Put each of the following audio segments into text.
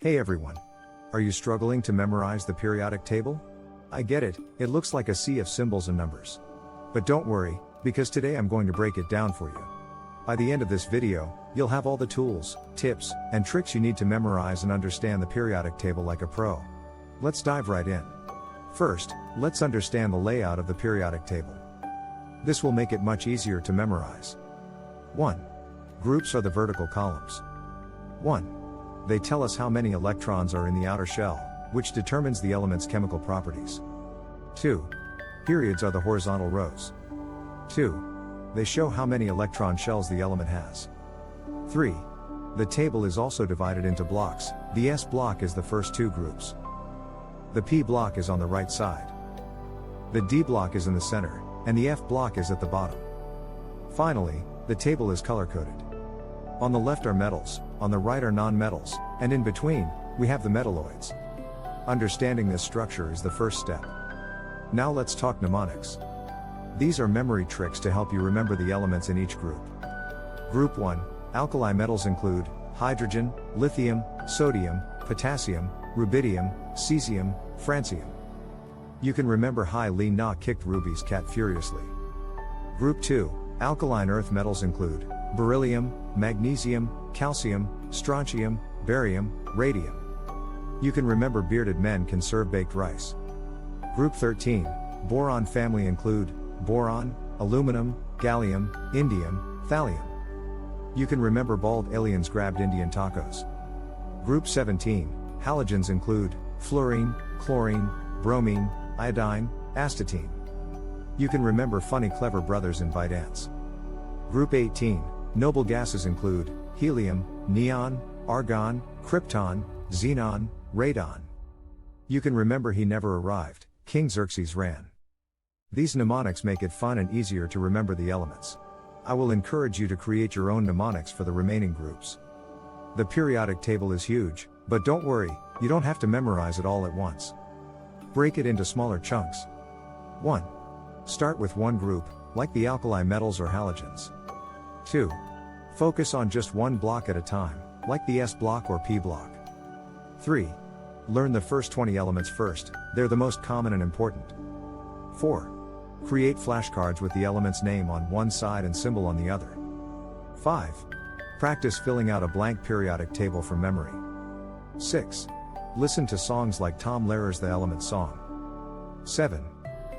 Hey everyone! Are you struggling to memorize the periodic table? I get it, it looks like a sea of symbols and numbers. But don't worry, because today I'm going to break it down for you. By the end of this video, you'll have all the tools, tips, and tricks you need to memorize and understand the periodic table like a pro. Let's dive right in. First, let's understand the layout of the periodic table. This will make it much easier to memorize. 1. Groups are the vertical columns. 1. They tell us how many electrons are in the outer shell, which determines the element's chemical properties. 2. Periods are the horizontal rows. 2. They show how many electron shells the element has. 3. The table is also divided into blocks. The S block is the first two groups. The P block is on the right side. The D block is in the center, and the F block is at the bottom. Finally, the table is color-coded. On the left are metals, on the right are non-metals, and in between, we have the metalloids. Understanding this structure is the first step. Now let's talk mnemonics. These are memory tricks to help you remember the elements in each group. Group 1, alkali metals include hydrogen, lithium, sodium, potassium, rubidium, cesium, francium. You can remember Hai Li Na kicked rubies cat furiously. Group 2, alkaline earth metals include beryllium, magnesium, calcium, strontium, barium, radium. You can remember bearded men can serve baked rice. Group 13, boron family include boron, aluminum, gallium, indium, thallium. You can remember bald aliens grabbed Indian tacos. Group 17, halogens include fluorine, chlorine, bromine, iodine, astatine. You can remember funny clever brothers in ByteDance. Group 18, noble gases include helium, neon, argon, krypton, xenon, radon. You can remember he never arrived, King Xerxes ran. These mnemonics make it fun and easier to remember the elements. I will encourage you to create your own mnemonics for the remaining groups. The periodic table is huge, but don't worry, you don't have to memorize it all at once. Break it into smaller chunks. 1. Start with one group, like the alkali metals or halogens. 2. Focus on just one block at a time, like the S block or P block. 3. Learn the first 20 elements first, they're the most common and important. 4. Create flashcards with the element's name on one side and symbol on the other. 5. Practice filling out a blank periodic table from memory. 6. Listen to songs like Tom Lehrer's The Element Song. 7.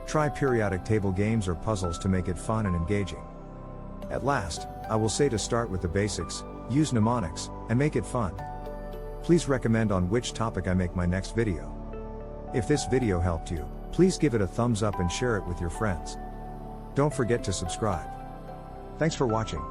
Try periodic table games or puzzles to make it fun and engaging. At last, I will say to start with the basics, use mnemonics, and make it fun. Please recommend on which topic I make my next video. If this video helped you, please give it a thumbs up and share it with your friends. Don't forget to subscribe. Thanks for watching.